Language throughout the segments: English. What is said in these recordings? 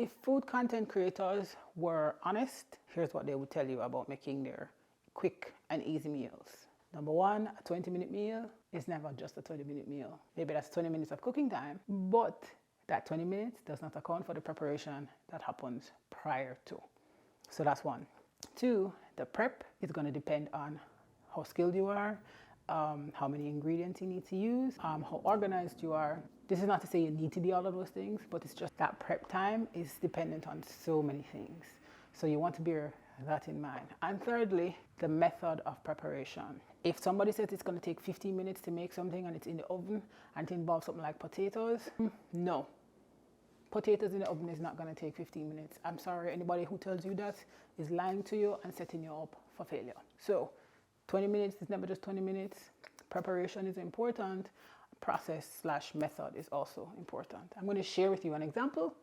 If food content creators were honest, here's what they would tell you about making their quick and easy meals. Number one, a 20-minute meal is never just a 20-minute meal. Maybe that's 20 minutes of cooking time, but that 20 minutes does not account for the preparation that happens prior to. So that's one. Two, the prep is going to depend on how skilled you are, how many ingredients you need to use, how organized you are. This is not to say you need to do all of those things, but it's just that prep time is dependent on so many things. So you want to bear that in mind. And thirdly, the method of preparation. If somebody says it's going to take 15 minutes to make something and it's in the oven and it involves something like potatoes, no. Potatoes in the oven is not going to take 15 minutes. I'm sorry, anybody who tells you that is lying to you and setting you up for failure. So 20 minutes is never just 20 minutes. Preparation is important. Process/method is also important. I'm going to share with you an example.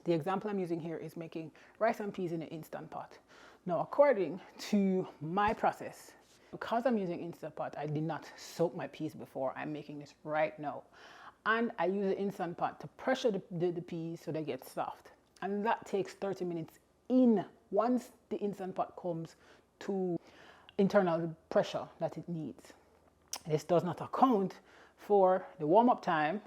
The example I'm using here is making rice and peas in an Instant Pot. Now, according to my process, because I'm using Instant Pot, I did not soak my peas before. I'm making this right now. And I use the Instant Pot to pressure the peas so they get soft. And that takes 30 minutes in once the Instant Pot comes to internal pressure that it needs. This does not account for the warm-up time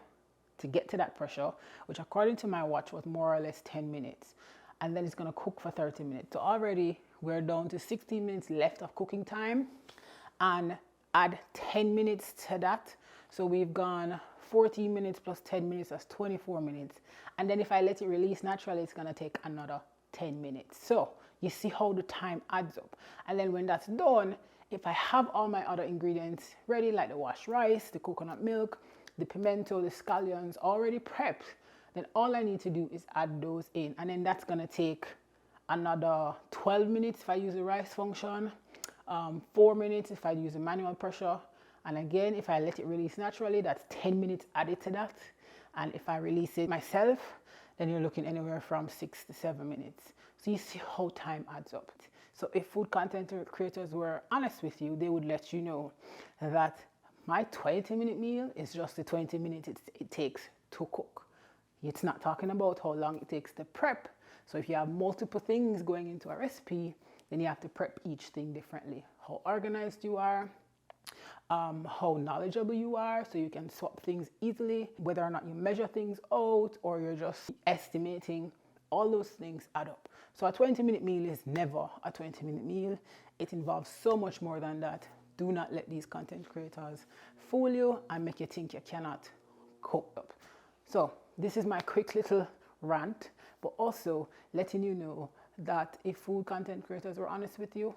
to get to that pressure, which according to my watch was more or less 10 minutes. And then it's going to cook for 30 minutes. So already we're down to 16 minutes left of cooking time, and add 10 minutes to that. So we've gone 14 minutes plus 10 minutes, that's 24 minutes. And then if I let it release naturally, it's going to take another 10 minutes. So you see how the time adds up. And then when that's done, if I have all my other ingredients ready, like the washed rice, the coconut milk, the pimento, the scallions already prepped, then all I need to do is add those in. And then that's going to take another 12 minutes if I use the rice function, 4 minutes if I use the manual pressure. And again, if I let it release naturally, that's 10 minutes added to that. And if I release it myself, then you're looking anywhere from 6 to 7 minutes. So you see how time adds up. So if food content creators were honest with you, they would let you know that my 20-minute meal is just the 20 minutes it takes to cook. It's not talking about how long it takes to prep. So if you have multiple things going into a recipe, then you have to prep each thing differently. How organized you are, how knowledgeable you are, so you can swap things easily, whether or not you measure things out or you're just estimating, all those things add up. So a 20-minute meal is never a 20-minute meal. It involves so much more than that. Do not let these content creators fool you and make you think you cannot cook up. So this is my quick little rant, but also letting you know that if food content creators were honest with you,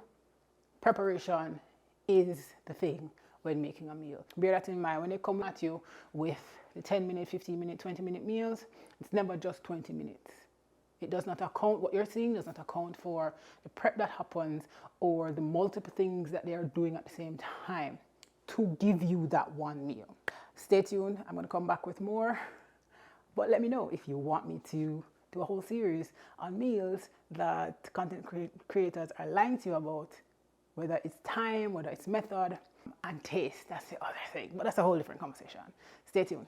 preparation is the thing when making a meal. Bear that in mind. When they come at you with the 10-minute, 15-minute, 20-minute meals, it's never just 20 minutes. It does not account, what you're seeing does not account for the prep that happens or the multiple things that they are doing at the same time to give you that one meal. Stay tuned. I'm going to come back with more. But let me know if you want me to do a whole series on meals that content creators are lying to you about, whether it's time, whether it's method, and taste. That's the other thing. But that's a whole different conversation. Stay tuned.